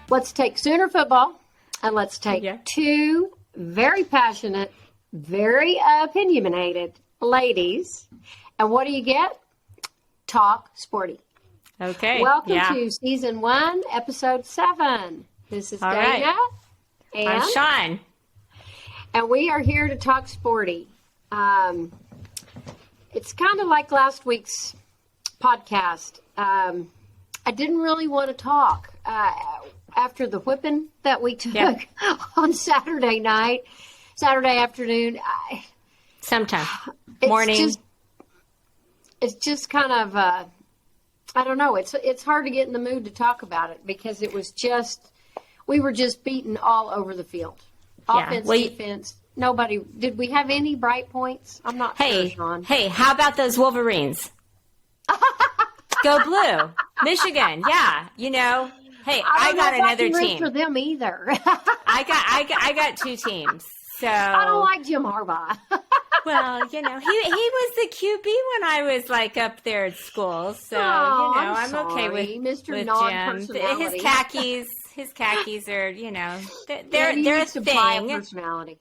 Let's take Sooner football, and let's take two very passionate, very opinionated ladies. And what do you get? Talk Sporty. Okay. Welcome to season 1, episode 7. This is Dana. And I'm Shawn. And we are here to talk Sporty. It's kind of like last week's podcast. I didn't really want to talk after the whipping that we took on Saturday afternoon. Sometime. Morning. It's just kind of, I don't know. It's hard to get in the mood to talk about it because we were just beaten all over the field. Offense, defense. Nobody. Did we have any bright points? I'm not sure, Shawn. Hey, how about those Wolverines? Go Blue. Michigan. Yeah. Hey, I got another team. For them either. I got two teams. So I don't like Jim Harbaugh. Well, he was the QB when I was up there at school. So, I'm okay with Mr. Jim. His khakis are, they're a thing. Personality.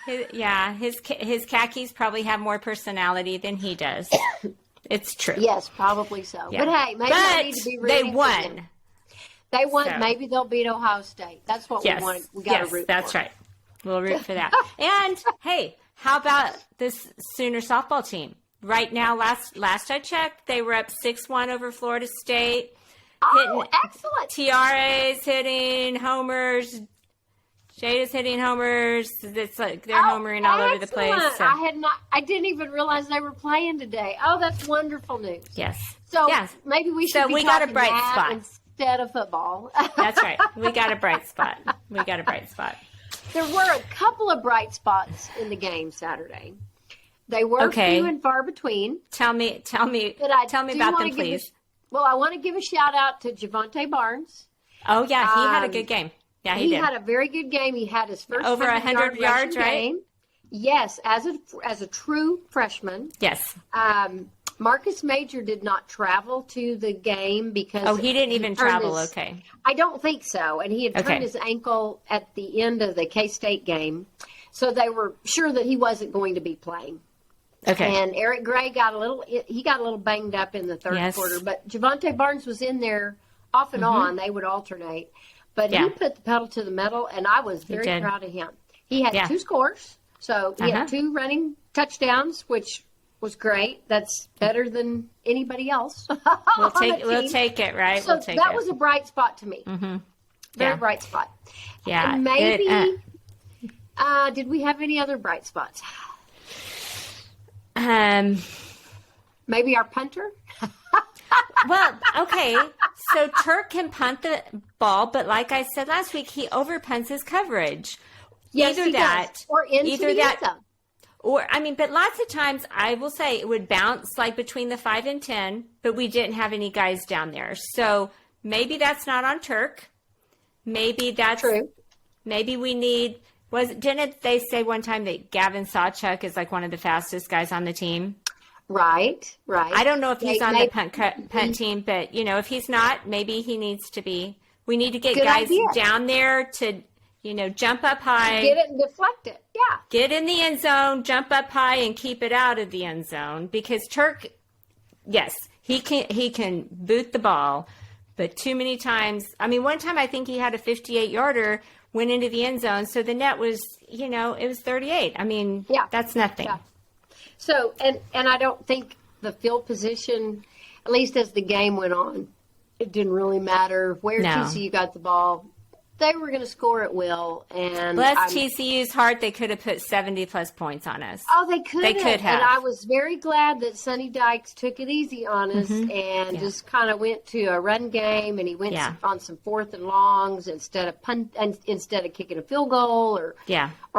His khakis probably have more personality than he does. It's true. Yes, probably so. Yeah. But hey, maybe they need to be rooting they won. They won. So. Maybe they'll beat Ohio State. That's what we want. We got to root for. That's right. We'll root for that. And hey, how about this Sooner softball team? Right now, last I checked, they were up 6-1 over Florida State. Oh, excellent. Tiara's hitting homers. Jada's hitting homers. It's like they're homering all over the place. So. I didn't even realize they were playing today. Oh, that's wonderful news. Yes. So maybe we should be got a talking bright that spot instead of football. That's right. We got a bright spot. There were a couple of bright spots in the game Saturday. They were few and far between. Tell me about them, please. I want to give a shout out to Javonte Barnes. Oh yeah, he had a good game. Yeah, he did. He had a very good game. He had his first over 100 yards, right? Game. Yes, as a true freshman. Yes. Marcus Major did not travel to the game because he didn't even travel. Okay. I don't think so, and he had turned his ankle at the end of the K-State game, so they were sure that he wasn't going to be playing. Okay. And Eric Gray got a little banged up in the third quarter, but Javonte Barnes was in there off and on. They would alternate. But he put the pedal to the metal, and I was very proud of him. He had 2 scores, so he had 2 running touchdowns, which was great. That's better than anybody else. We'll take it, right? So that was a bright spot to me. Mm-hmm. Very bright spot. Yeah. And maybe, did we have any other bright spots? Maybe our punter? Well, okay. So Turk can punt the ball, but like I said last week, he overpunts his coverage. Yes, he does. Or into the end zone. But lots of times I will say it would bounce between the 5 and 10, but we didn't have any guys down there. So maybe that's not on Turk. Maybe that's true. Maybe we need. Didn't they say one time that Gavin Sawchuk is one of the fastest guys on the team? Right. I don't know if he's on the punt team, but if he's not, maybe he needs to be. We need to get guys down there to, jump up high. Get it and deflect it. Yeah. Get in the end zone, jump up high, and keep it out of the end zone. Because Turk, yes, he can boot the ball, but too many times. One time I think he had a 58-yarder, went into the end zone, so the net was, it was 38. That's nothing. Yeah. So, and I don't think the field position, at least as the game went on, it didn't really matter where TCU got the ball. They were going to score at will. And bless TCU's heart, they could have put 70-plus points on us. Oh, they could have. And I was very glad that Sonny Dykes took it easy on us and just kind of went to a run game, and he went on some 4th and longs instead of kicking a field goal or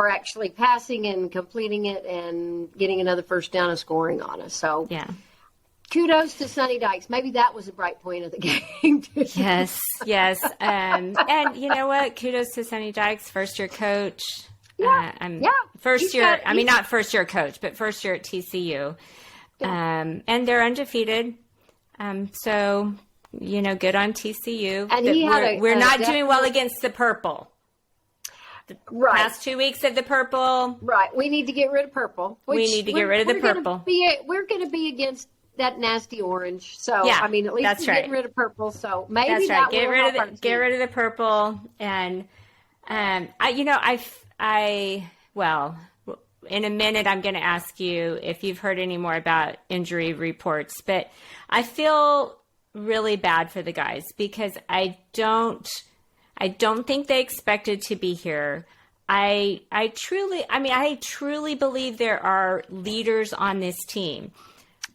actually passing and completing it and getting another first down and scoring on us. So kudos to Sonny Dykes. Maybe that was a bright point of the game. Yes. And you know what? Kudos to Sonny Dykes, first-year coach. First year. Not first-year coach, but first year at TCU. And they're undefeated. So good on TCU. And we're not doing well against the purple. The past 2 weeks of the purple. Right. We need to get rid of purple. We need to get rid of the purple. We're going to be against that nasty orange. So, yeah, at least we're getting rid of purple. So maybe that's that right. will Get rid of the purple. And, in a minute, I'm going to ask you if you've heard any more about injury reports, but I feel really bad for the guys because I don't think they expected to be here. I truly believe there are leaders on this team.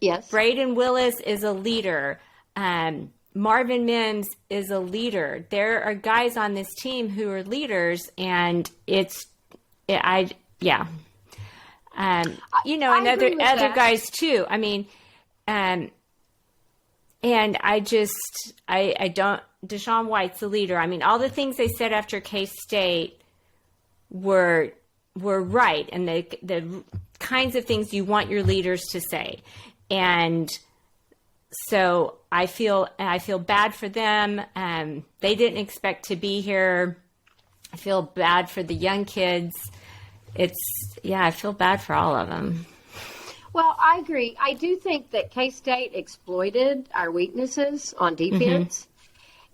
Yes. Braden Willis is a leader. Marvin Mims is a leader. There are guys on this team who are leaders, and and other guys too. And I don't. Deshaun White's the leader. All the things they said after K-State were right, and the kinds of things you want your leaders to say. And so I feel bad for them. They didn't expect to be here. I feel bad for the young kids. I feel bad for all of them. Well, I agree. I do think that K-State exploited our weaknesses on defense. Mm-hmm.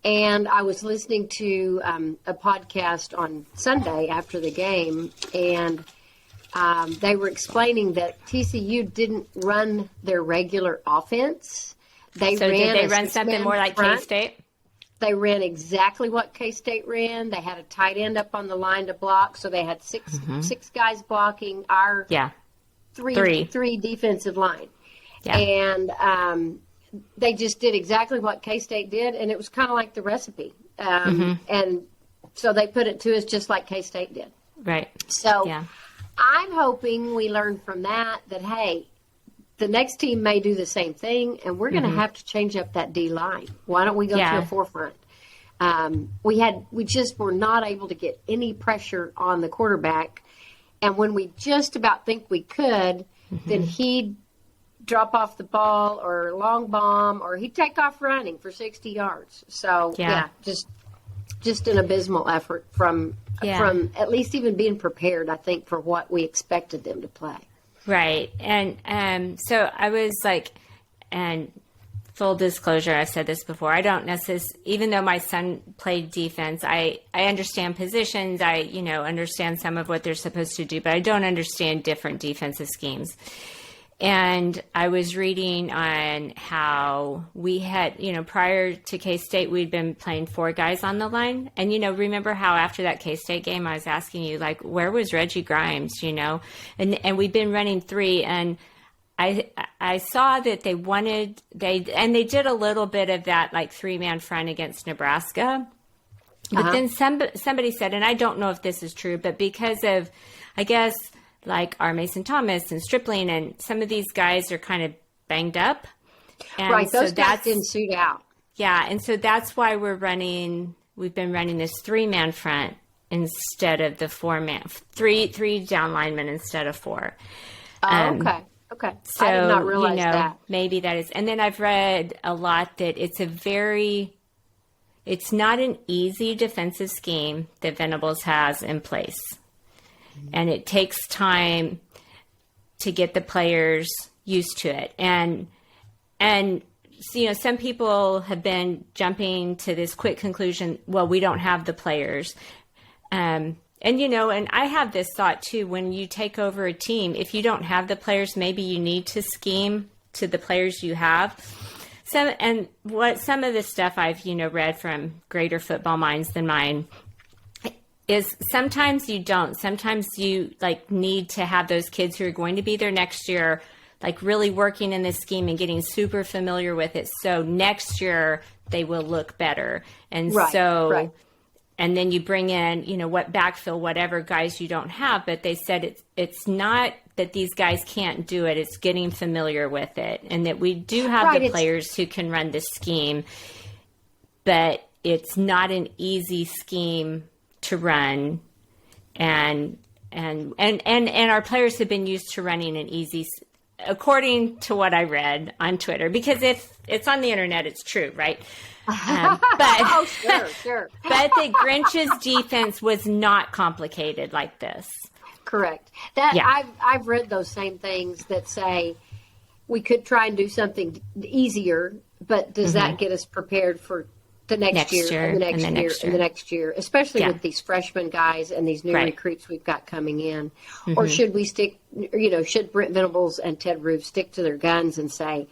And I was listening to a podcast on Sunday after the game, and they were explaining that TCU didn't run their regular offense. Did they run something more like K-State? They ran exactly what K-State ran. They had a tight end up on the line to block, so they had six guys blocking our three defensive line. Yeah. And they just did exactly what K-State did, and it was kind of like the recipe. And so they put it to us just like K-State did. Right. So I'm hoping we learn from that, hey, the next team may do the same thing, and we're going to have to change up that D-line. Why don't we go to a forefront? We just were not able to get any pressure on the quarterback, and when we just about think we could, then he'd drop off the ball or long bomb, or he'd take off running for 60 yards. So, just an abysmal effort from at least even being prepared, I think, for what we expected them to play. Right. And so I was and full disclosure, I've said this before, I don't necessarily, even though my son played defense, I understand positions, I understand some of what they're supposed to do, but I don't understand different defensive schemes. And I was reading on how we had, prior to K-State, we'd been playing 4 guys on the line. And, remember how after that K-State game, I was asking you, where was Reggie Grimes, And we've been running 3. And I saw that they did a little bit of that, 3-man front against Nebraska. But then somebody said, and I don't know if this is true, but because of, I guess, our Mason Thomas and Stripling and some of these guys are kind of banged up. And right, those guys didn't suit out. Yeah, and so that's why we've been running this 3-man front instead of the 4-man, three down linemen instead of 4. Okay. So, I did not realize that. Maybe that is, and then I've read a lot that it's not an easy defensive scheme that Venables has in place. And it takes time to get the players used to it. And some people have been jumping to this quick conclusion, well, we don't have the players. And I have this thought too, when you take over a team, if you don't have the players, maybe you need to scheme to the players you have. Some of the stuff I've, read from greater football minds than mine is sometimes you don't. Sometimes you need to have those kids who are going to be there next year, really working in this scheme and getting super familiar with it. So next year they will look better. And and then you bring in, what backfill, whatever guys you don't have. But they said it's not that these guys can't do it. It's getting familiar with it. And that we do have the players who can run this scheme, but it's not an easy scheme to run, and our players have been used to running an easy according to what I read on Twitter, because if it's on the internet, it's true, right? But oh, sure. But the Grinch's defense was not complicated like this. Correct. I've read those same things that say we could try and do something easier, but does that get us prepared for the next year and the next year, especially with these freshman guys and these new recruits we've got coming in? Or should we stick, should Brent Venables and Ted Roof stick to their guns and say,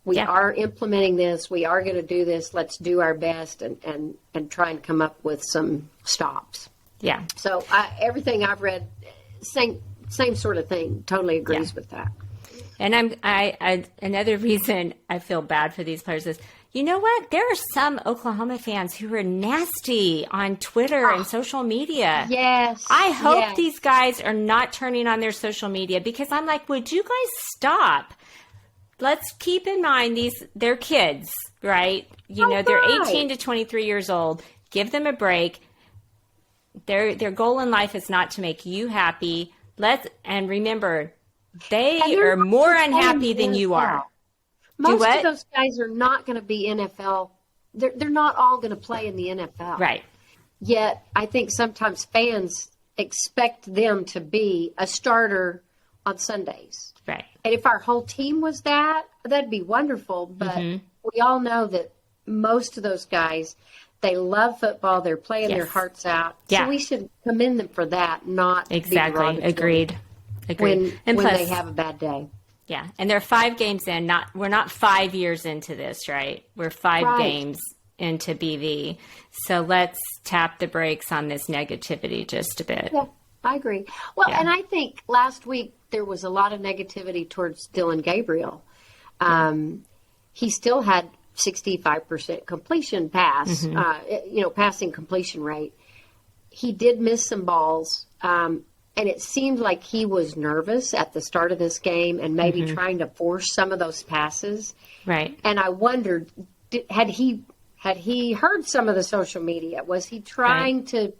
we are implementing this, we are going to do this, let's do our best and try and come up with some stops. Yeah. So everything I've read, same sort of thing, totally agrees with that. And I another reason I feel bad for these players is, you know what? There are some Oklahoma fans who are nasty on Twitter and social media. Yes. I hope these guys are not turning on their social media, because I'm like, would you guys stop? Let's keep in mind they're kids, right? They're 18 to 23 years old. Give them a break. Their goal in life is not to make you happy. And remember, they are more unhappy than you are. Most of those guys are not going to be NFL. They're not all going to play in the NFL. Right. Yet, I think sometimes fans expect them to be a starter on Sundays. Right. And if our whole team was that'd be wonderful. But we all know that most of those guys, they love football. They're playing their hearts out. Yeah. So we should commend them for that, not exactly. Agreed. When plus, they have a bad day. Yeah, and they're 5 games in. We're not 5 years into this, right? We're 5 games into BV. So let's tap the brakes on this negativity just a bit. Yeah, I agree. Well, and I think last week there was a lot of negativity towards Dylan Gabriel. He still had 65% completion passing completion rate. He did miss some balls. And it seemed like he was nervous at the start of this game and maybe trying to force some of those passes. Right. And I wondered, had he heard some of the social media? Was he trying to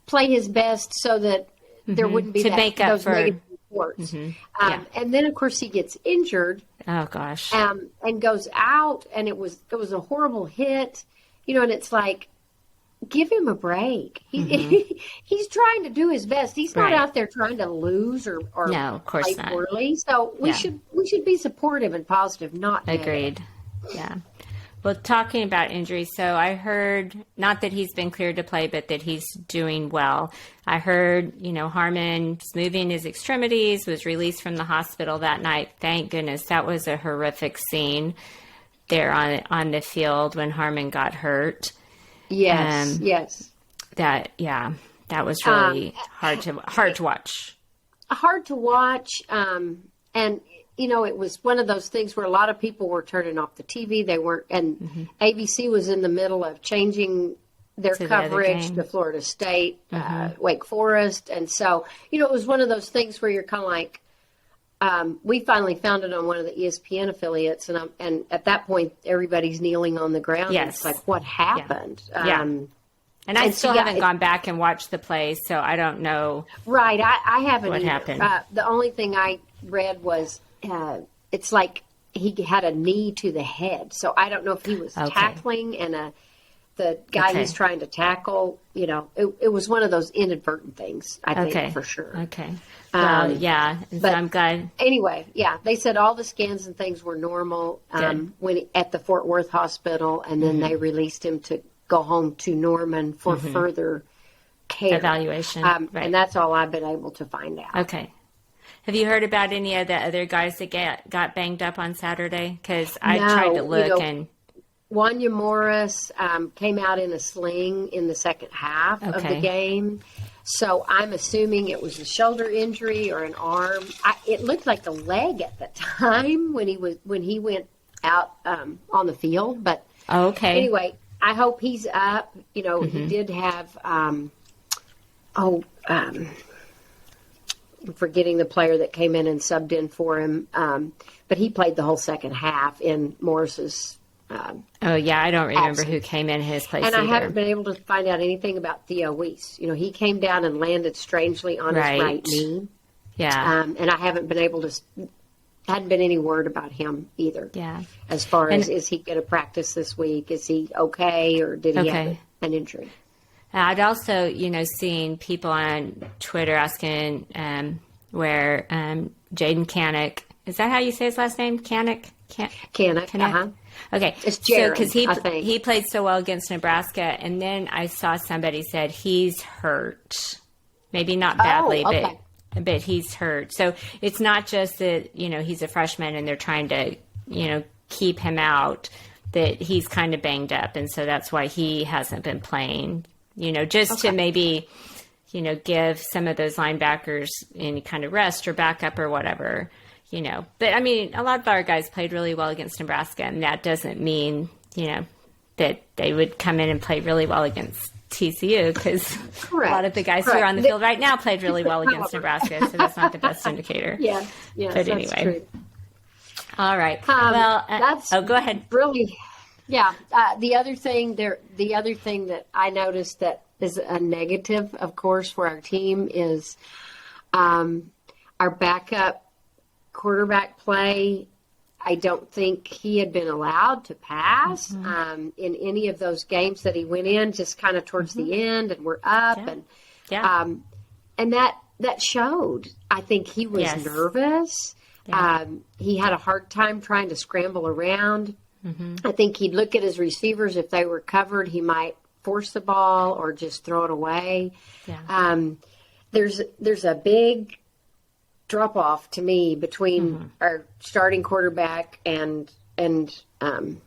play his best so that there wouldn't be those negative reports? And then, of course, he gets injured. Oh, gosh. And goes out, and it was a horrible hit. And it's like, give him a break. He's trying to do his best. He's not out there trying to lose or no, of course play poorly. So we should be supportive and positive, not agreed. Negative. Yeah. Well, talking about injuries, so I heard, not that he's been cleared to play, but that he's doing well. I heard, Harmon's moving his extremities, was released from the hospital that night. Thank goodness. That was a horrific scene there on the field when Harmon got hurt. Yes. That was really hard to watch. Hard to watch. And, it was one of those things where a lot of people were turning off the TV. They weren't, and ABC was in the middle of changing their coverage to Florida State, Wake Forest. And so, it was one of those things where you're kind of like, we finally found it on one of the ESPN affiliates, and at that point, everybody's kneeling on the ground. Yes. And it's like, what happened? And I still haven't gone back and watched the play, so I don't know. Right, I haven't. What either. happened? The only thing I read was it's like he had a knee to the head, so I don't know if he was tackling and the guy he's trying to tackle. It was one of those inadvertent things. I think for sure. Okay. But I'm glad. Anyway, they said all the scans and things were normal when at the Fort Worth hospital, and then they released him to go home to Norman for further care. Evaluation. And that's all I've been able to find out. Okay. Have you heard about any of the other guys that got banged up on Saturday? Because I tried to look and... Wanya Morris came out in a sling in the second half of the game. So I'm assuming it was a shoulder injury or an arm. It looked like a leg at the time when he went out on the field. But anyway, I hope he's up. He did have I'm forgetting the player that came in and subbed in for him. But he played the whole second half in Morris's I don't remember who came in his place and either. I haven't been able to find out anything about Theo Weiss. He came down and landed strangely on his right knee. Yeah. And I haven't been able to, hadn't been any word about him either. Yeah. As far as, is he going to practice this week? Is he okay? Or did he have an injury? I'd also, seen people on Twitter asking where Jaden Kanek, is that how you say his last name? Kanek? Kanek. Uh-huh. Okay. It's Jared, because he played so well against Nebraska, and then I saw somebody said he's hurt. Maybe not badly, but he's hurt. So it's not just that, he's a freshman and they're trying to, keep him out, that he's kind of banged up. And so that's why he hasn't been playing, to maybe, give some of those linebackers any kind of rest or backup or whatever, But, I mean, a lot of our guys played really well against Nebraska, and that doesn't mean, that they would come in and play really well against TCU, because a lot of the guys who are on the field right now played really well against Nebraska, so that's not the best indicator. Yeah, but anyway. True. All right. Go ahead. Really, yeah. The other thing that I noticed that is a negative, of course, for our team is our backup quarterback play. I don't think he had been allowed to pass in any of those games that he went in, just kind of towards the end, and we're up, and that showed. I think he was nervous. Yeah. He had a hard time trying to scramble around. I think he'd look at his receivers. If they were covered, he might force the ball or just throw it away. Yeah. There's a big drop off to me between our starting quarterback and Davis Beville.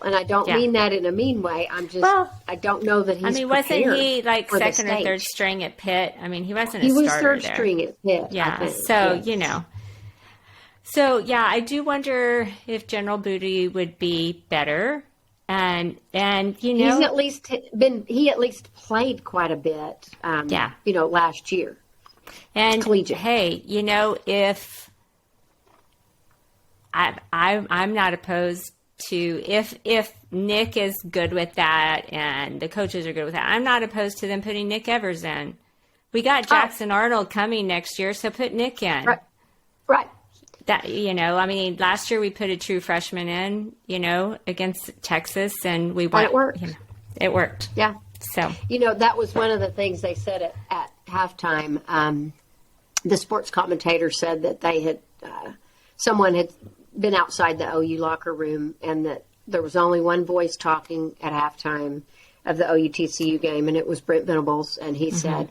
And I don't mean that in a mean way. I don't know that he's wasn't he like second or third string at Pitt? I mean, he wasn't a starter there. He was third string at Pitt. Yeah. So, I do wonder if General Booty would be better. And he's at least played quite a bit. Last year. And collegiate. Hey, if I'm not opposed to, if Nick is good with that and the coaches are good with that, I'm not opposed to them putting Nick Evers in. We got Jackson Arnold coming next year, so put Nick in. Right. That last year we put a true freshman in, against Texas, and we won. And it worked. It worked. Yeah. So that was one of the things they said at halftime. The sports commentator said that they had someone had been outside the OU locker room, and that there was only one voice talking at halftime of the OU TCU game, and it was Brent Venables, and he said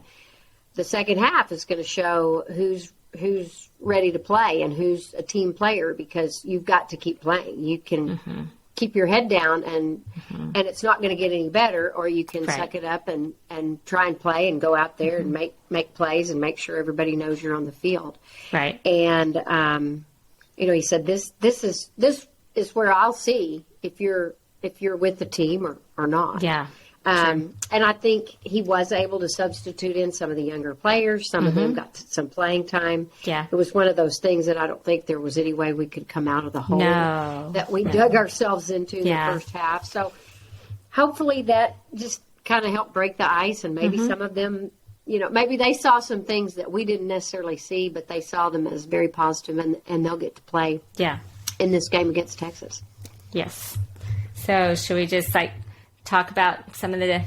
the second half is going to show who's ready to play and who's a team player, because you've got to keep playing. You can keep your head down and it's not going to get any better, or you can suck it up and try and play and go out there and make plays and make sure everybody knows you're on the field. Right. And he said this is where I'll see if you're with the team or not. Yeah. And I think he was able to substitute in some of the younger players. Some of them got some playing time. Yeah. It was one of those things that I don't think there was any way we could come out of the hole that we dug ourselves into in the first half. So hopefully that just kind of helped break the ice, and maybe some of them, maybe they saw some things that we didn't necessarily see, but they saw them as very positive, and they'll get to play in this game against Texas. Yes. So should we just talk about some of the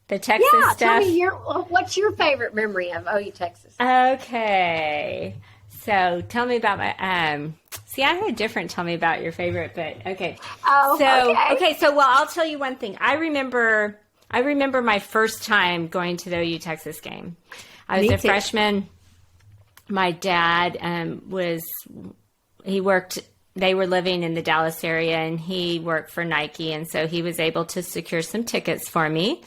Texas stuff? Tell me what's your favorite memory of OU Texas? Okay, so tell me about my. See, I had a different. Tell me about your favorite, but okay. So I'll tell you one thing. I remember my first time going to the OU Texas game. I was a freshman. My dad he worked. They were living in the Dallas area, and he worked for Nike, and so he was able to secure some tickets for me.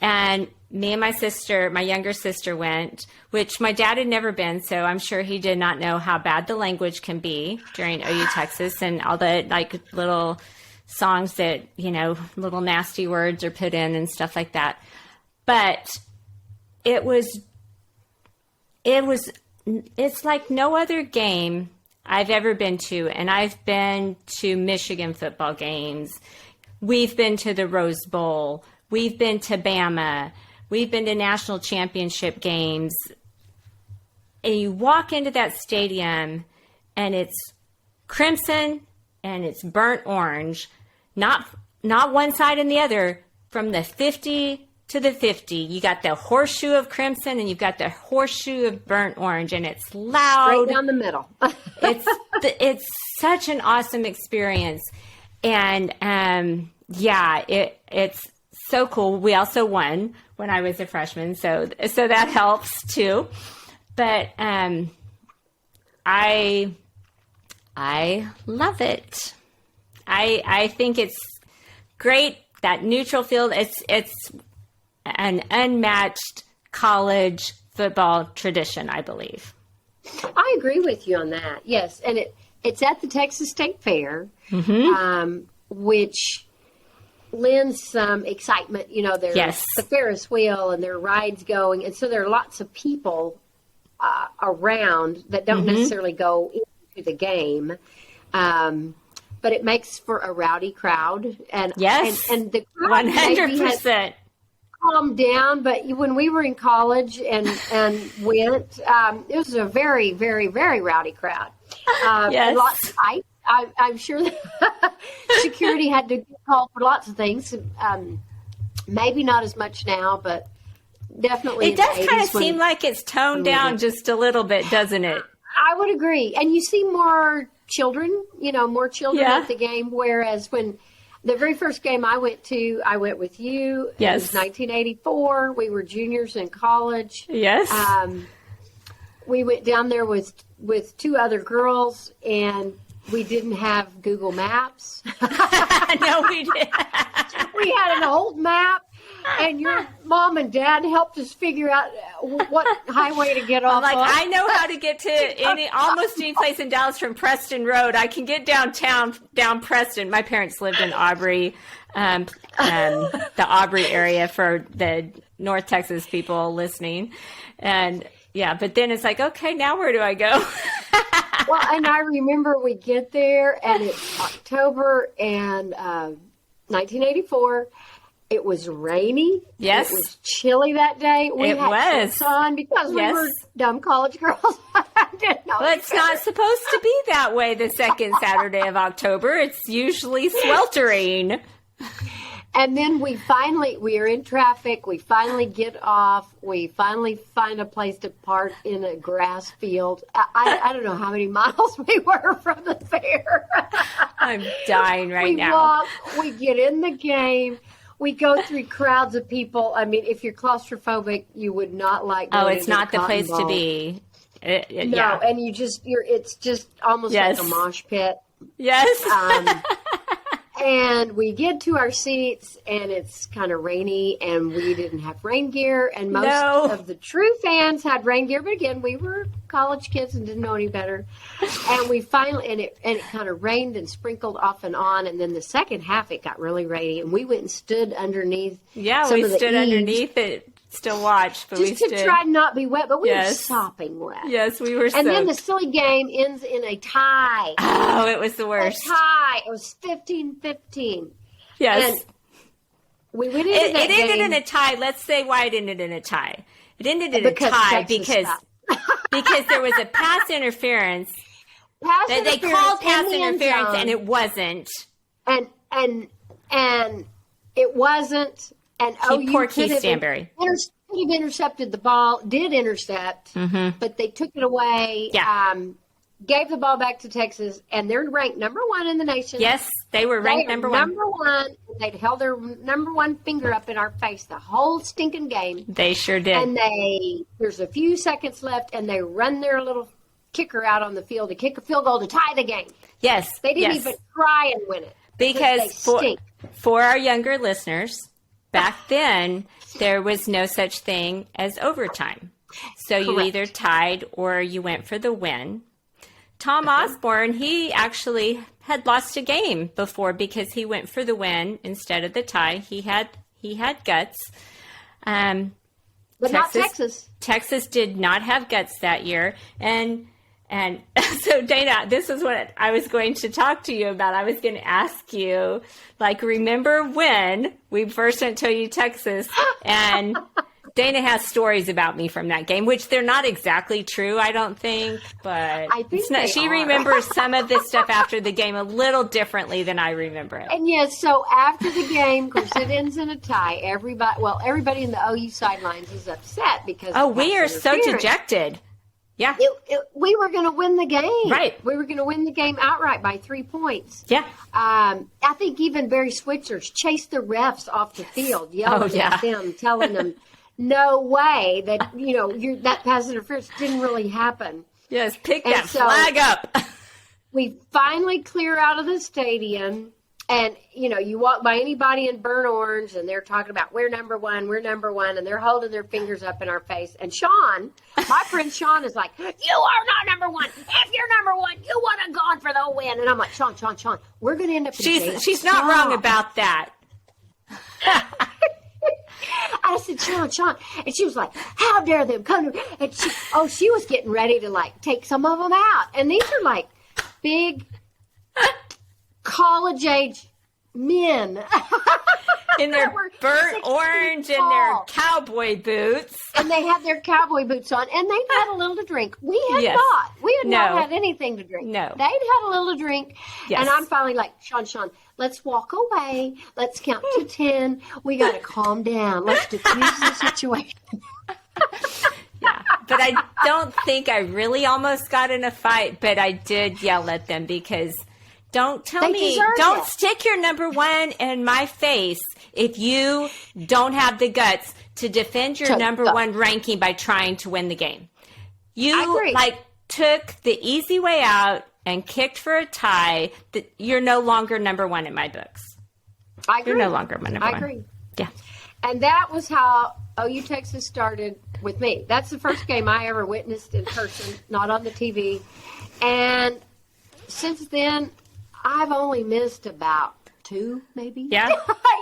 And me and my younger sister went, which my dad had never been, so I'm sure he did not know how bad the language can be during OU Texas, and all the little songs that, little nasty words are put in and stuff like that. But it's like no other game I've ever been to, and I've been to Michigan football games. We've been to the Rose Bowl. We've been to Bama. We've been to national championship games and you walk into that stadium and it's crimson and it's burnt orange, not one side and the other, from the 50 to the 50. You got the horseshoe of crimson and you've got the horseshoe of burnt orange, and it's loud. Straight down the middle. It's such an awesome experience. And it's so cool. We also won when I was a freshman, so that helps too. But I love it. I think it's great. That neutral field, it's an unmatched college football tradition, I believe. I agree with you on that. Yes, and it's at the Texas State Fair, which lends some excitement. You know, there's the Ferris wheel and there are rides going, and so there are lots of people around that don't necessarily go into the game. But it makes for a rowdy crowd, and the crowd 100% calmed down. But when we were in college and went, it was a very, very, very rowdy crowd. Lots. I'm sure that security had to call for lots of things. Maybe not as much now, but definitely it does kind of seem like it's toned down just a little bit, doesn't it? I would agree, and you see more children at the game, whereas when the very first game I went with you. Yes. It was 1984. We were juniors in college. Yes. We went down there with two other girls, and we didn't have Google Maps. No, we didn't. We had an old map, and your mom and dad helped us figure out what highway to get off. I know how to get to almost any place in Dallas from Preston Road. I can get down Preston. My parents lived in Aubrey, the Aubrey area for the North Texas people listening. And but then it's like, okay, now where do I go? Well, and I remember we get there, and it's October and 1984. It was rainy. Yes. It was chilly that day. We had sun because we were dumb college girls. Didn't know it's not supposed to be that way the second Saturday of October. It's usually sweltering. And then we are in traffic. We finally get off. We finally find a place to park in a grass field. I don't know how many miles we were from the fair. I'm dying now. We walk. We get in the game. We go through crowds of people. I mean, if you're claustrophobic, you would not like going it's not the place to be. And it's just almost like a mosh pit. Yes. And we get to our seats, and it's kind of rainy, and we didn't have rain gear, and most of the true fans had rain gear, but again, we were college kids and didn't know any better. And we finally, and it kind of rained and sprinkled off and on, and then the second half it got really rainy, and we went and stood underneath. Yeah, we stood underneath it. Still watched, but just to try not to be wet, but we were sopping wet. Yes, we were. And then the silly game ends in a tie. Oh, it was the worst. A tie. It was 15-15. Yes. And we went into that game. It ended in a tie. Let's say why it ended in a tie. It ended in a tie because there was a pass interference. They called pass interference, and it wasn't. And it wasn't. And poor Keith Stanberry. Could have intercepted the ball, did intercept, but they took it away, gave the ball back to Texas, and they're ranked number 1 in the nation. Yes, they were ranked number 1. Number 1. They'd held their number 1 finger up in our face the whole stinking game. They sure did. And there's a few seconds left, and they run their little kicker out on the field to kick a field goal to tie the game. Yes. They didn't even try and win it. Because for our younger listeners, back then, there was no such thing as overtime. So you either tied or you went for the win. Tom Osborne, he actually had lost a game before because he went for the win instead of the tie. He had guts. But not Texas. Texas did not have guts that year. And so, Dana, this is what I was going to talk to you about. I was going to ask you, remember when we first went to Texas and Dana has stories about me from that game, which they're not exactly true, I don't think, but I think she remembers some of this stuff after the game a little differently than I remember it. And yes, so after the game, of course, it ends in a tie. Everybody in the OU sidelines is upset because we are so dejected. Yeah. We were going to win the game. Right. We were going to win the game outright by 3 points. Yeah. I think even Barry Switzer's chased the refs off the field, yelling at them, telling them, no way that, that pass interference didn't really happen. Yes, pick that flag up. We finally clear out of the stadium. And, you walk by anybody in burnt orange and they're talking about, we're number one, and they're holding their fingers up in our face. And Shawn, my friend Shawn is like, you are not number one. If you're number one, you would have gone for the win. And I'm like, Shawn, we're going to end up in jail. She's not wrong about that. I said, Shawn. And she was like, how dare them come to me? And she was getting ready to, take some of them out. And these are, big college-age men. In their burnt orange and their cowboy boots. And they had their cowboy boots on. And they'd had a little to drink. We had not. We had not had anything to drink. No. They'd had a little to drink. Yes. And I'm finally like, Shawn, let's walk away. Let's count to 10. We got to calm down. Let's diffuse the situation. Yeah. But I don't think I really almost got in a fight. But I did yell at them because... Don't stick your number one in my face if you don't have the guts to defend your number one ranking by trying to win the game. You took the easy way out and kicked for a tie. That you're no longer number one in my books. I agree. You're no longer my number one. I agree. Yeah. And that was how OU Texas started with me. That's the first game I ever witnessed in person, not on the TV. And since then, I've only missed about 2, maybe,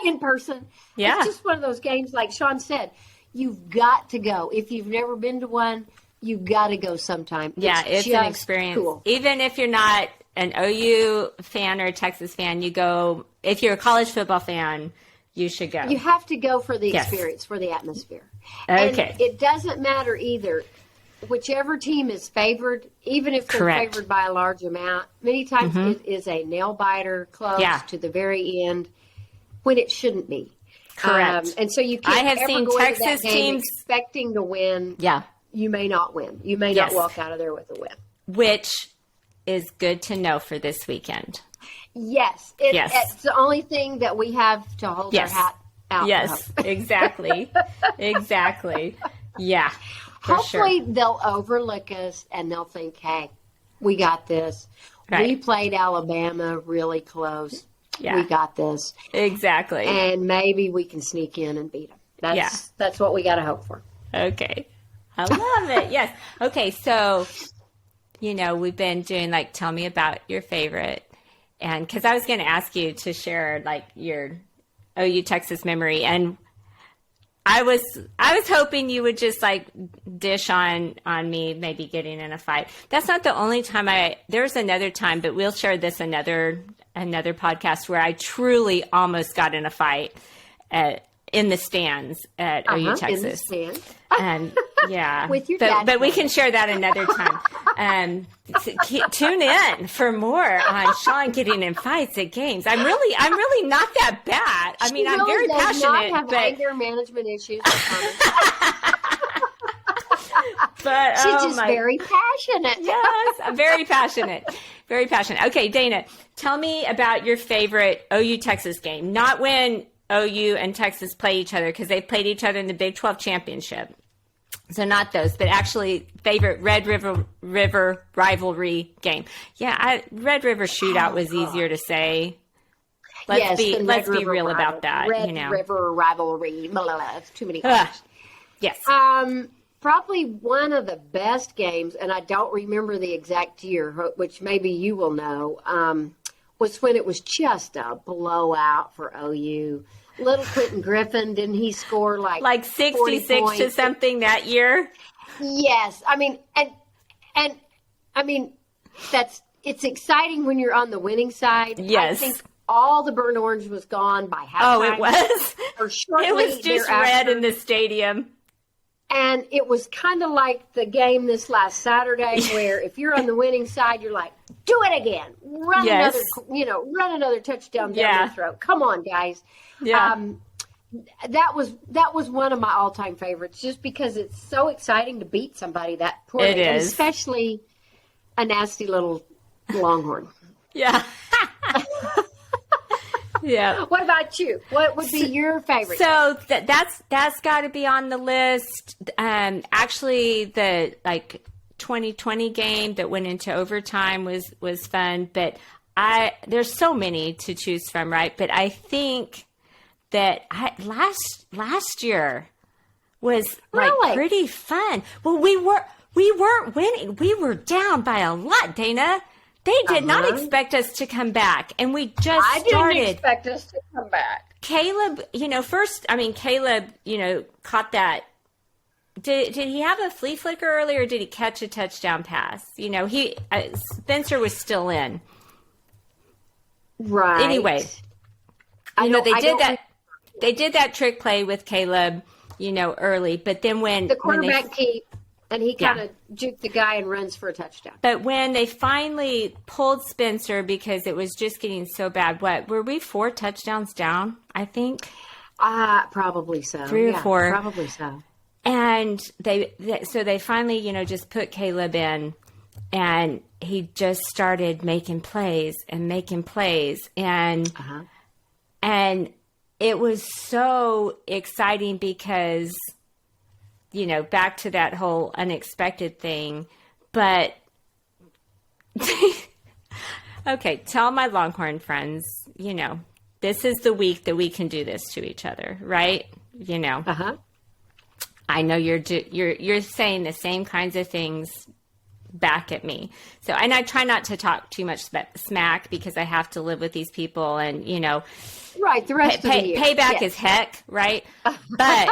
in person. Yeah. It's just one of those games, like Shawn said, you've got to go. If you've never been to one, you've got to go sometime. It's an experience. Cool. Even if you're not an OU fan or a Texas fan, you go. If you're a college football fan, you should go. You have to go for the experience, for the atmosphere. Okay. And it doesn't matter either. Whichever team is favored, even if they're favored by a large amount, many times it is a nail biter close to the very end when it shouldn't be. Correct. And so you can't ever seen go Texas into that game teams expecting to win. Yeah. You may not win. You may not walk out of there with a win. Which is good to know for this weekend. Yes. It's the only thing that we have to hold our hat out. Yes, exactly. Exactly. Yeah. Hopefully they'll overlook us and they'll think, hey, we got this. Right. We played Alabama really close. Yeah. We got this. Exactly. And maybe we can sneak in and beat them. That's what we got to hope for. Okay. I love it. Yes. Okay. So, we've been doing tell me about your favorite. And because I was going to ask you to share your OU Texas memory, and I was hoping you would just dish on me maybe getting in a fight. That's not the only time there's another time, but we'll share this another podcast where I truly almost got in a fight in the stands at OU Texas. In the stands. And with your dad. But we can share that another time. Tune in for more on Shawn getting in fights at games. I'm really not that bad. I mean, I'm very passionate. Not have anger management issues. But she's just very passionate. Yes, I'm very passionate. Very passionate. Okay, Dana, tell me about your favorite OU Texas game. Not when OU and Texas play each other, because they played each other in the Big 12 championship. So not those, but actually favorite Red River rivalry game. Yeah, Red River shootout was easier to say. Let's be real about that. Red River rivalry. It's too many words. Yes. Probably one of the best games, and I don't remember the exact year, which maybe you will know, was when it was just a blowout for OU. Little Quentin Griffin, didn't he score like 66 to something that year? Yes. I mean, and I mean, it's exciting when you're on the winning side. Yes. I think all the burnt orange was gone by halftime. Oh, it was? Or shortly it was just thereafter. red in the stadium. And it was kind of like the game this last Saturday, where if you're on the winning side, you're like, do it again, run another touchdown down their throat. Come on, guys. Yeah. That was one of my all-time favorites, just because it's so exciting to beat somebody that poorly, and especially a nasty little Longhorn. Yeah. Yeah. What about you? What would be your favorite? So that's got to be on the list. Actually, the 2020 game that went into overtime was fun, but there's so many to choose from, right? But I think that last year was pretty fun. Well, we weren't winning. We were down by a lot, Dana. They did not expect us to come back, and we just started. I didn't expect us to come back. Caleb, Caleb, caught that. Did he have a flea flicker earlier, or did he catch a touchdown pass? Spencer was still in. Right. Anyway, they did that trick play with Caleb, early, but then when the quarterback keep. And he kind of juked the guy and runs for a touchdown. But when they finally pulled Spencer, because it was just getting so bad, were we 4 touchdowns down, I think? Probably so. 3 or 4. Probably so. And they finally, just put Caleb in, and he just started making plays. And it was so exciting because – back to that whole unexpected thing. But, okay, tell my Longhorn friends, this is the week that we can do this to each other, right? I know you're saying the same kinds of things back at me. So, and I try not to talk too much smack, because I have to live with these people, and, right, the rest of the year. Payback is heck, right? But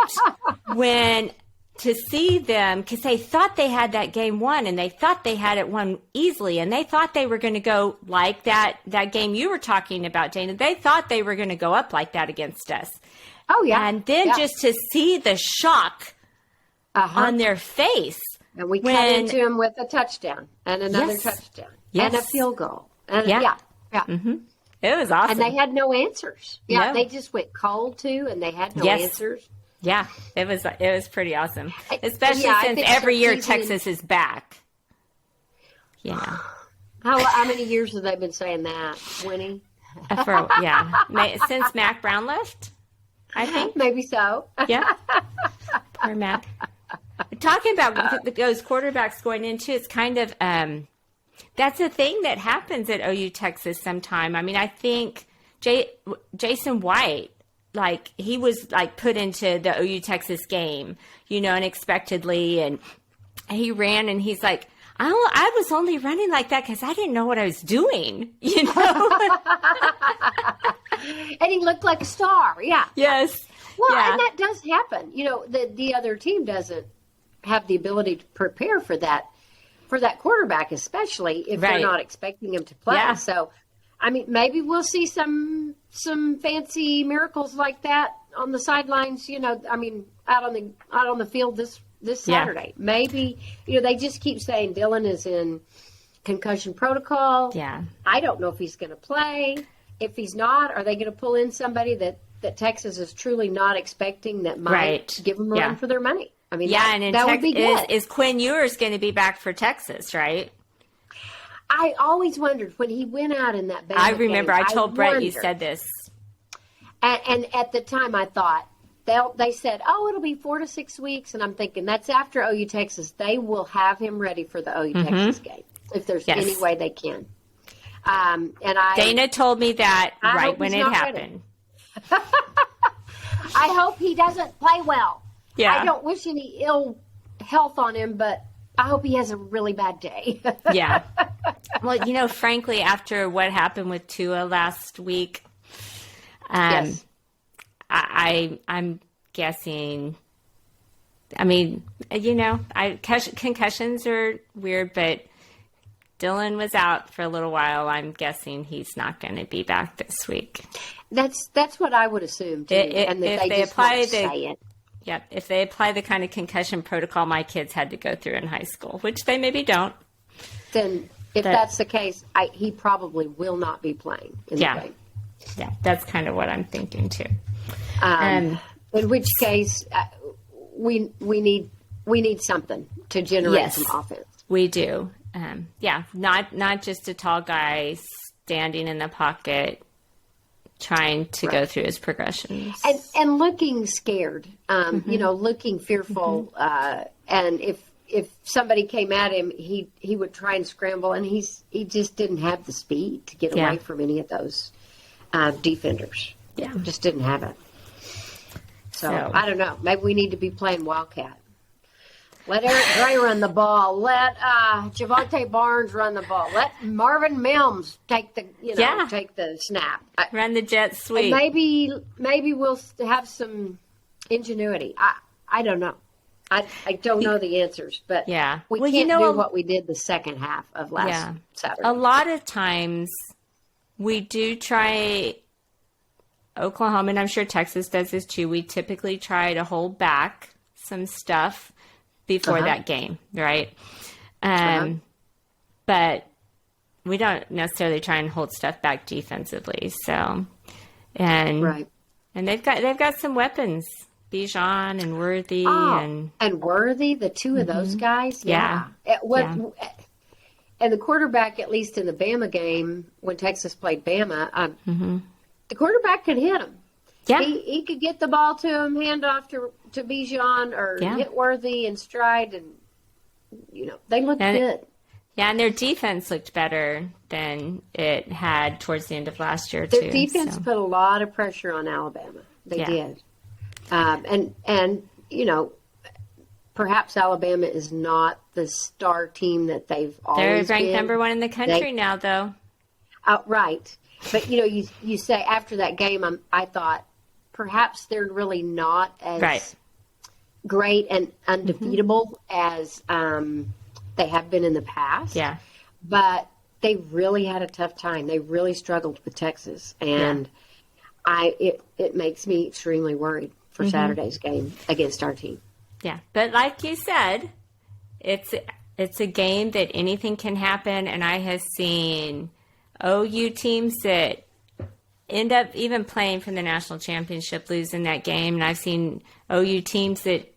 to see them, because they thought they had that game won, and they thought they had it won easily, and they thought they were going to go like that game you were talking about, Dana. They thought they were going to go up like that against us. Oh, yeah. And then just to see the shock on their face. And we cut into them with a touchdown and another touchdown and a field goal. And Mm-hmm. It was awesome. And they had no answers. Yeah, no. They just went cold, too, and they had no answers. Yeah, it was pretty awesome, especially since every year Texas is back. How many years have they been saying that, Winnie? Since Mac Brown left, I think. Maybe so. Yeah, poor Mac. Talking about those quarterbacks going into, it's kind of that's a thing that happens at OU Texas sometime. I mean, I think Jason White. He was put into the OU Texas game, unexpectedly, and he ran, and he's like, I was only running like that because I didn't know what I was doing, And he looked like a star. Yeah. Yes. Well, and that does happen. The other team doesn't have the ability to prepare for that quarterback, especially if they're not expecting him to play. Yeah. So, I mean, maybe we'll see some fancy miracles like that on the sidelines, out on the field this Saturday. Yeah. Maybe, they just keep saying Dylan is in concussion protocol. Yeah. I don't know if he's going to play. If he's not, are they going to pull in somebody that Texas is truly not expecting that might give them a run for their money? I mean, that would be good. Is Quinn Ewers going to be back for Texas, right? I always wondered when he went out in that Bama I remember. game, I told Brett you said this. And at the time I thought, they said, it'll be 4 to 6 weeks. And I'm thinking that's after OU Texas. They will have him ready for the OU Texas game if there's any way they can. Dana told me that right when it happened. I hope he doesn't play well. Yeah. I don't wish any ill health on him, but I hope he has a really bad day. Yeah. Well, frankly, after what happened with Tua last week, I'm guessing. I mean, concussions are weird, but Dylan was out for a little while. I'm guessing he's not going to be back this week. That's what I would assume too. And that they just won't say it. Yep. If they apply the kind of concussion protocol my kids had to go through in high school, which they maybe don't. Then if that's the case, he probably will not be playing in the game. Yeah, that's kind of what I'm thinking too. In which case, we need something to generate some offense. We do. Not just a tall guy standing in the pocket trying to go through his progressions and looking scared, looking fearful. And if somebody came at him, he would try and scramble, and he just didn't have the speed to get away from any of those defenders. Yeah, just didn't have it. So I don't know. Maybe we need to be playing Wildcat. Let Eric Gray run the ball. Let Javonte Barnes run the ball. Let Marvin Mims take the snap. Run the jet sweep. And maybe we'll have some ingenuity. I don't know. I don't know the answers, but we can't do what we did the second half of last Saturday. A lot of times we do try Oklahoma, and I'm sure Texas does this too. We typically try to hold back some stuff before that game, right? But we don't necessarily try and hold stuff back defensively. So, and they've got some weapons, Bijan and Worthy and Worthy, the two of those guys, And the quarterback, at least in the Bama game when Texas played Bama, the quarterback could hit him. Yeah. He could get the ball to him, hand off to Bijan or hit Worthy in stride, and they looked good. Yeah, and their defense looked better than it had towards the end of last year too. Their defense put a lot of pressure on Alabama. They did, and perhaps Alabama is not the star team that they've always been. They're ranked number 1 in the country now, though. Right. But, you say after that game, I thought perhaps they're really not as great and undefeatable as they have been in the past. Yeah. But they really had a tough time. They really struggled with Texas. And it makes me extremely worried for Saturday's game against our team. Yeah. But like you said, it's a game that anything can happen. And I have seen OU teams that end up even playing for the national championship lose in that game. And I've seen OU teams that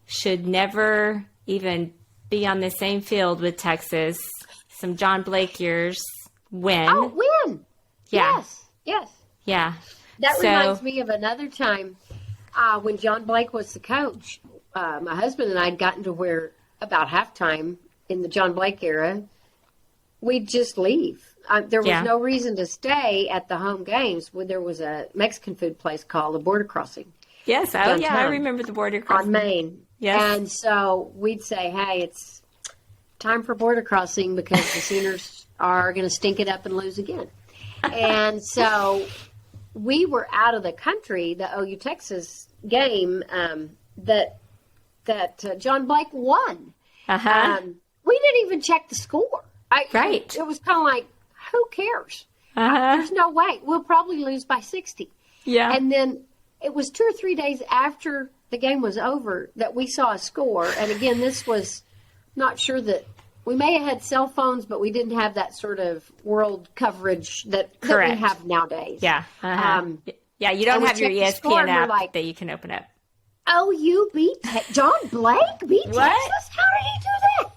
should never even be on the same field with Texas. Some John Blake years win. Oh, win. Yeah. Yes. Yeah. That reminds me of another time when John Blake was the coach. My husband and I had gotten to where about halftime in the John Blake era, we'd just leave. There was no reason to stay at the home games when there was a Mexican food place called the Border Crossing. Yes, I remember the Border Crossing. On Main. Yes. And so we'd say, hey, it's time for Border Crossing because the Sooners are going to stink it up and lose again. And so we were out of the country, the OU Texas game that John Blake won. We didn't even check the score. It was kind of like, who cares? There's no way. We'll probably lose by 60. Yeah. And then it was 2 or 3 days after the game was over that we saw a score. And again, this was not sure that we may have had cell phones, but we didn't have that sort of world coverage that we have nowadays. Yeah. You don't have your ESPN app that you can open up. Oh, you beat John Blake beat Texas? How did he do that?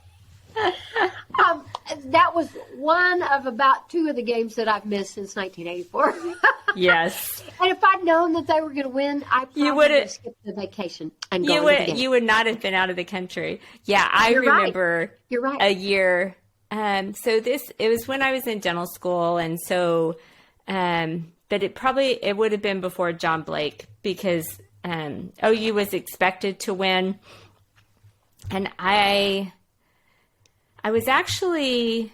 That was one of about 2 of the games that I've missed since 1984. Yes. And if I'd known that they were going to win, I probably would have skipped the vacation and gone to the game. You would not have been out of the country. Yeah, I remember You're right. A year. It was when I was in dental school, and so, but it would have been before John Blake because OU was expected to win, and I was actually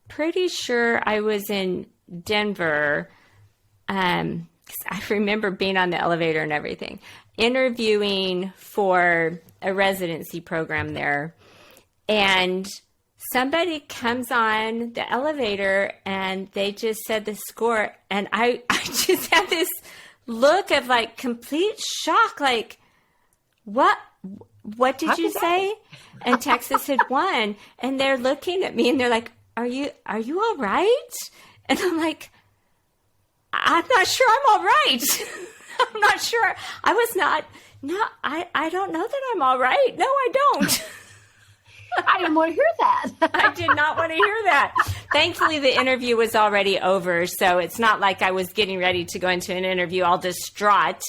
pretty sure I was in Denver. 'Cause I remember being on the elevator and everything, interviewing for a residency program there. And somebody comes on the elevator and they just said the score. And I just had this look of like complete shock. Like, what did you say? And Texas had won, and they're looking at me and they're like, are you all right? And I'm like, I'm not sure I'm all right. I'm not sure. I don't know that I'm all right. No, I don't. I didn't want to hear that. I did not want to hear that. Thankfully, the interview was already over, so it's not like I was getting ready to go into an interview all distraught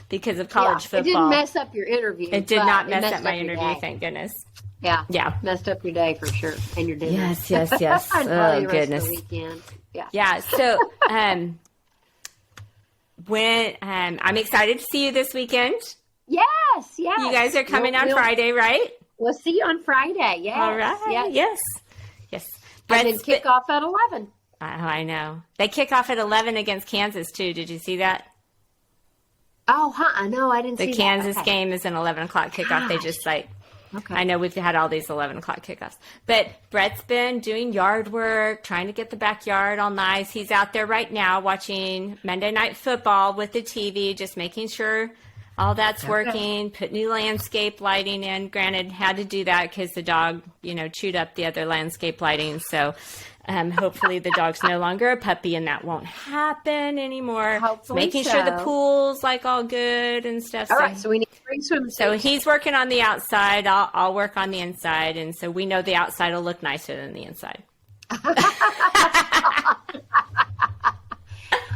because of college football. It didn't mess up your interview. It did not mess up my interview, thank goodness. Yeah. Messed up your day for sure, and your dinner. Yes. Oh, goodness. The weekend. Yeah. So, when I'm excited to see you this weekend. Yes. You guys are coming on Friday, right? We'll see you on Friday. Yes. All right. Yes. And then kick off at 11. I know. They kick off at 11 against Kansas, too. Did you see that? Oh, no, I didn't see that. The Kansas game is an 11 o'clock kickoff. They just okay. I know we've had all these 11 o'clock kickoffs. But Brett's been doing yard work, trying to get the backyard all nice. He's out there right now watching Monday Night Football with the TV, just making sure all that's working, put new landscape lighting in. Granted, had to do that because the dog, chewed up the other landscape lighting. So hopefully the dog's no longer a puppy and that won't happen anymore. Hopefully making sure the pool's all good and stuff. All right, so we need 3 swimsuits. So he's working on the outside. I'll work on the inside. And so we know the outside will look nicer than the inside.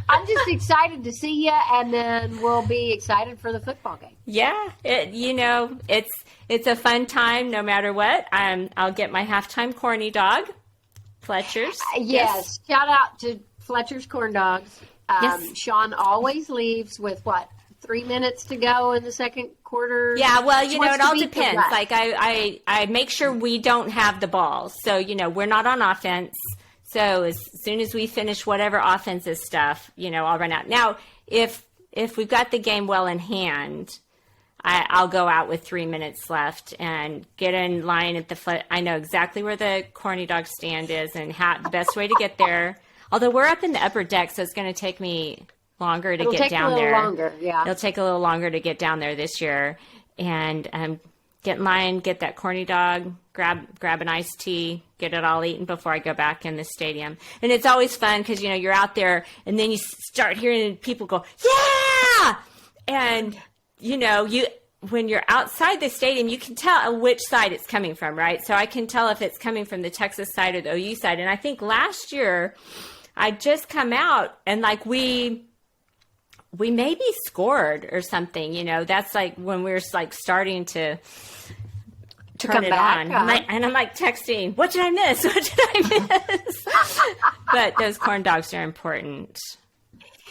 I'm just excited to see you, and then we'll be excited for the football game. Yeah, it's a fun time no matter what. I'll get my halftime corny dog, Fletcher's. Yes, shout out to Fletcher's Corn Dogs. Yes. Shawn always leaves with 3 minutes to go in the second quarter. Yeah, well, it all depends. Like I make sure we don't have the ball, so we're not on offense. So as soon as we finish whatever offensive stuff, I'll run out. Now, if we've got the game well in hand, I'll go out with 3 minutes left and get in line at I know exactly where the corny dog stand is and the best way to get there. Although we're up in the upper deck, so it's going to take me longer to get down there. It'll take a little longer to get down there this year. And get in line, get that corny dog, grab an iced tea, get it all eaten before I go back in the stadium. And it's always fun because, you're out there and then you start hearing people go, yeah! And, when you're outside the stadium, you can tell which side it's coming from, right? So I can tell if it's coming from the Texas side or the OU side. And I think last year I just come out and we maybe scored or something, that's when we were starting to turn it on. I'm texting, what did I miss? But those corn dogs are important.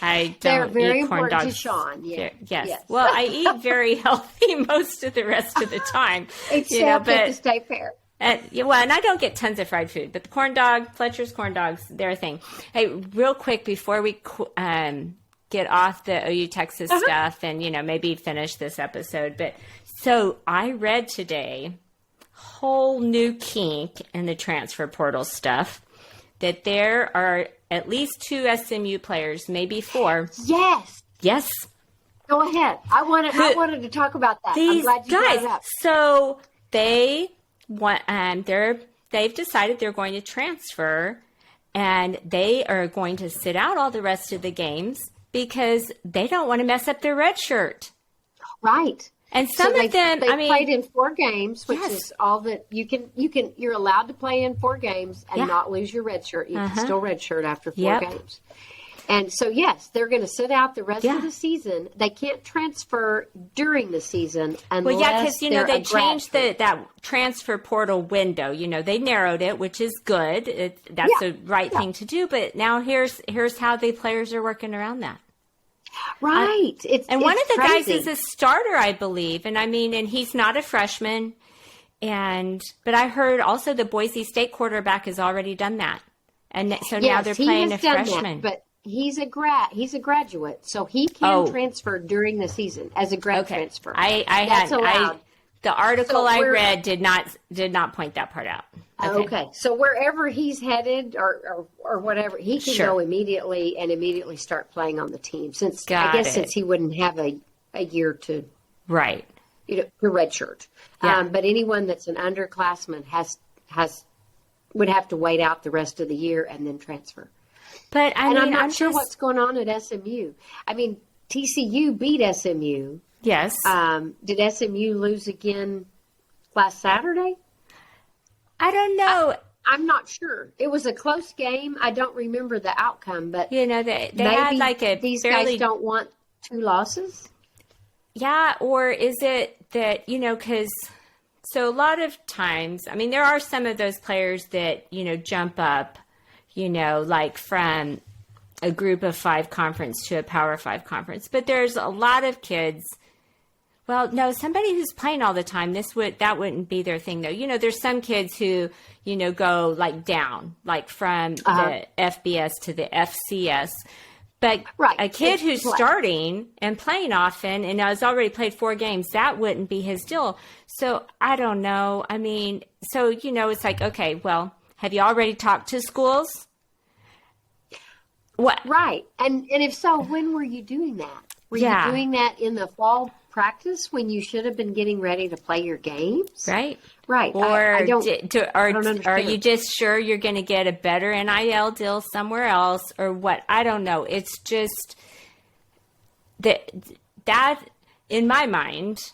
They're very eat corn important dogs. to Shawn. Yes. Well, I eat very healthy most of the rest of the time. Except at the state fair. And I don't get tons of fried food, but the corn dog, Fletcher's corn dogs, they're a thing. Hey, real quick before we get off the OU Texas stuff and, maybe finish this episode. But so I read today, whole new kink in the transfer portal stuff, that there are at least 2 SMU players, maybe 4. Yes. Go ahead. I wanted to talk about that. These I'm glad you guys, brought it up. So they've decided they're going to transfer and they are going to sit out all the rest of the games because they don't want to mess up their red shirt. Right. And some of them, they played in 4 games, which is all that you're allowed to play in 4 games and not lose your red shirt. You can still red shirt after 4 games. And so, yes, they're going to sit out the rest of the season. They can't transfer during the season unless because, they changed that transfer portal window. They narrowed it, which is good. That's the right thing to do. But now here's how the players are working around that. Right. One of the crazy. guys is a starter, I believe. And and he's not a freshman. But I heard also the Boise State quarterback has already done that. And so now they're playing a freshman. But he's a graduate, so he can transfer during the season as a grad transfer. That's allowed. The article I read did not point that part out. Okay. So wherever he's headed or whatever, he can go immediately start playing on the team. Since since he wouldn't have a year to to redshirt. Yeah. But anyone that's an underclassman would have to wait out the rest of the year and then transfer. But I'm not sure what's going on at SMU. I mean, TCU beat SMU. Yes. Did SMU lose again last Saturday? I don't know. I'm not sure. It was a close game. I don't remember the outcome, but they had like these guys don't want 2 losses. Yeah, or is it that, because so a lot of times, I mean, there are some of those players that, jump up, like from a group of 5 conference to a Power 5 conference. But there's a lot of kids. Well, no, somebody who's playing all the time, that wouldn't be their thing, though. There's some kids who, go like down, like from the FBS to the FCS. But a kid who's starting and playing often and has already played 4 games, that wouldn't be his deal. So I don't know. I mean, so, it's like, okay, well, have you already talked to schools? What? Right. And if so, when were you doing that? Were you doing that in the fall practice when you should have been getting ready to play your games? Right. Right. Or I don't understand. Are you just sure you're going to get a better NIL deal somewhere else or what? I don't know. It's just that in my mind,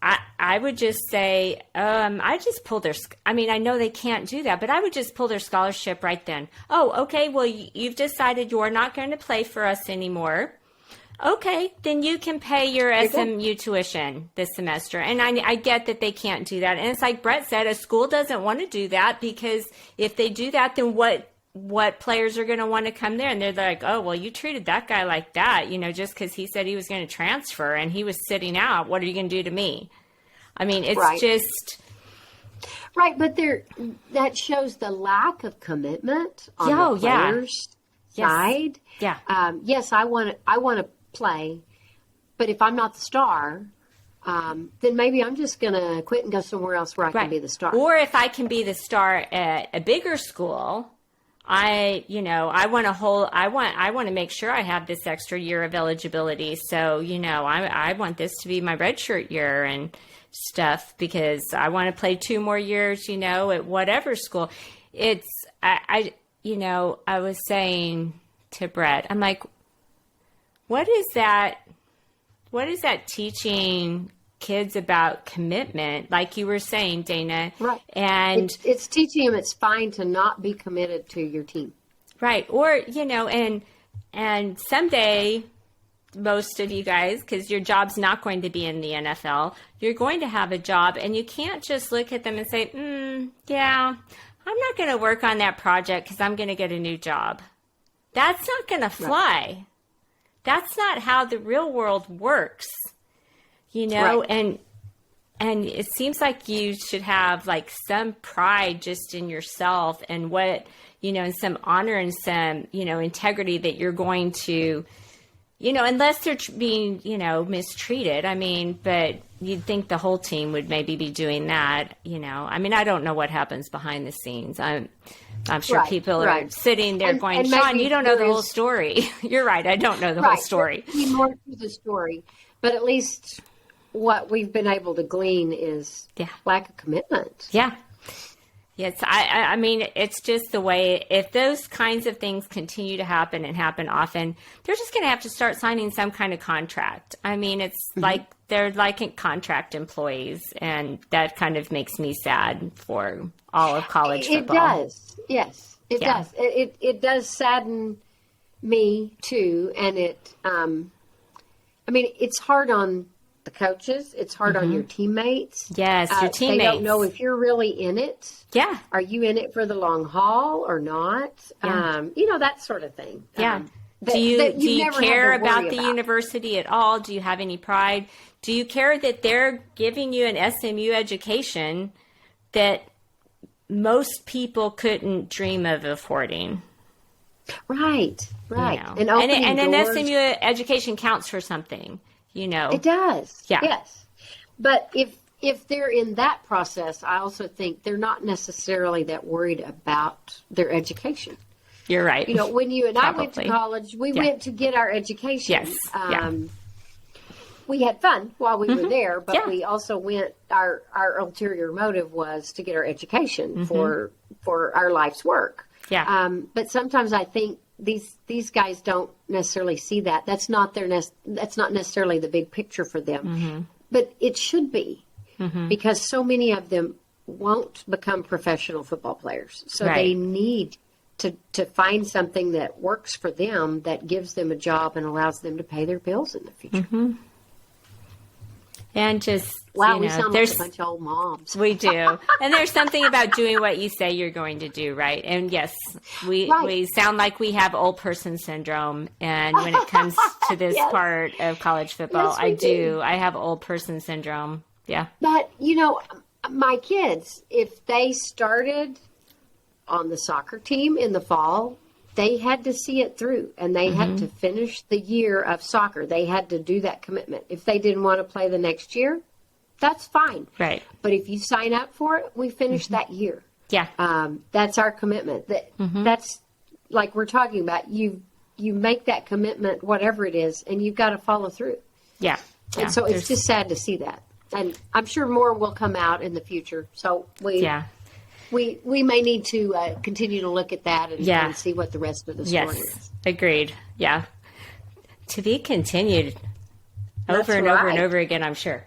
I would just say, I just pull I know they can't do that, but I would just pull their scholarship right then. Oh, okay. Well, you've decided you're not going to play for us anymore. Okay, then you can pay your SMU tuition this semester. And I get that they can't do that. And it's like Brett said, a school doesn't want to do that because if they do that, then what players are going to want to come there? And they're like, oh, well, you treated that guy like that, just because he said he was going to transfer and he was sitting out. What are you going to do to me? I mean, it's just... Right, but that shows the lack of commitment on the players' side. Yeah. Yes, I want to play, but if I'm not the star, then maybe I'm just going to quit and go somewhere else where I can be the star. Or if I can be the star at a bigger school, I want to make sure I have this extra year of eligibility. So, I want this to be my redshirt year and stuff because I want to play 2 more years, at whatever school. I was saying to Brett, I'm like, what is that teaching kids about commitment? Like you were saying, Dana. Right. And it's teaching them it's fine to not be committed to your team. Right. Or, and someday, most of you guys, because your job's not going to be in the NFL, you're going to have a job and you can't just look at them and say, yeah, I'm not going to work on that project because I'm going to get a new job. That's not going to fly. Right. That's not how the real world works, right. and it seems like you should have like some pride just in yourself and what, and some honor and some, integrity that you're going to, unless they're being, mistreated. But you'd think the whole team would maybe be doing that, I don't know what happens behind the scenes. I'm sure people are sitting there going, Shawn, you don't know the whole story. You're right. I don't know the whole story. There's more to the story, but at least what we've been able to glean is lack of commitment. Yeah. Yes. It's just the way, if those kinds of things continue to happen and happen often, they're just going to have to start signing some kind of contract. It's like they're like contract employees, and that kind of makes me sad for all of college football. It does. Yes, it does. It does sadden me too. And it's hard on the coaches. It's hard on your teammates. Yes, your teammates. They don't know if you're really in it. Yeah. Are you in it for the long haul or not? Yeah. That sort of thing. Yeah. Do you care about the university at all? Do you have any pride? Do you care that they're giving you an SMU education that most people couldn't dream of affording? Right. And an SMU education counts for something, It does. Yeah. Yes. But if they're in that process, I also think they're not necessarily that worried about their education. You're right. When you and I went to college, we went to get our education. Yes. we had fun while we were there, but we also went, our ulterior motive was to get our education for our life's work. Yeah. But sometimes I think these guys don't necessarily see that. That's not necessarily the big picture for them. But it should be, because so many of them won't become professional football players. So they need to find something that works for them, that gives them a job and allows them to pay their bills in the future. And just, we sound like a bunch of old moms. We do. And there's something about doing what you say you're going to do, right? And yes, we sound like we have old person syndrome. And when it comes to this part of college football, I do. I have old person syndrome. Yeah. But, my kids, if they started on the soccer team in the fall, they had to see it through, and they had to finish the year of soccer. They had to do that commitment. If they didn't want to play the next year, that's fine. Right. But if you sign up for it, we finish that year. Yeah. That's our commitment. That's like we're talking about. You make that commitment, whatever it is, and you've got to follow through. Yeah. And so it's just sad to see that. And I'm sure more will come out in the future. So we may need to continue to look at that and see what the rest of the story is. Agreed. Yeah. To be continued over and over again, I'm sure.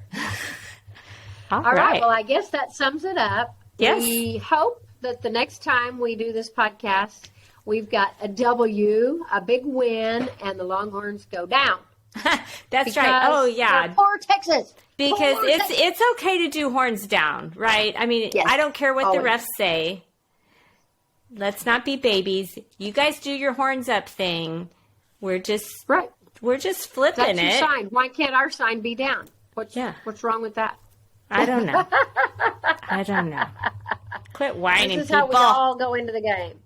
All right. Well, I guess that sums it up. Yes. We hope that the next time we do this podcast, we've got a W, a big win, and the Longhorns go down. That's right. Oh, yeah. Poor Texas. Because it's okay to do horns down, right? I mean, I don't care what the refs say. Let's not be babies. You guys do your horns up thing. We're just We're just flipping That's your sign. Why can't our sign be down? What's wrong with that? I don't know. I don't know. Quit whining, This is how we all go into the game.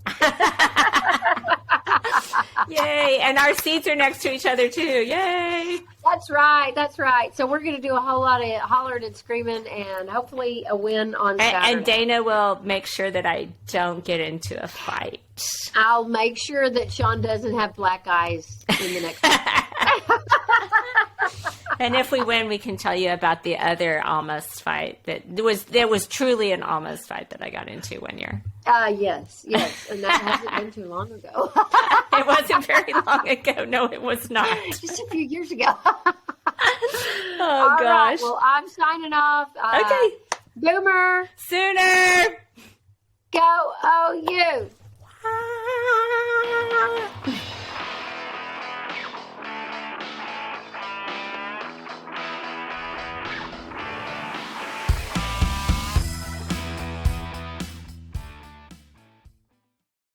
Yay. And our seats are next to each other, too. Yay. That's right. That's right. So we're going to do a whole lot of hollering and screaming and hopefully a win on Saturday. And Dana will make sure that I don't get into a fight. I'll make sure that Shawn doesn't have black eyes in the next one. And if we win, we can tell you about the other almost fight there was truly an almost fight that I got into one year. Yes, and that hasn't been too long ago. It wasn't very long ago. No, it was not. Just a few years ago. Oh, gosh. Right, well, I'm signing off. Okay. Boomer. Sooner. Go OU.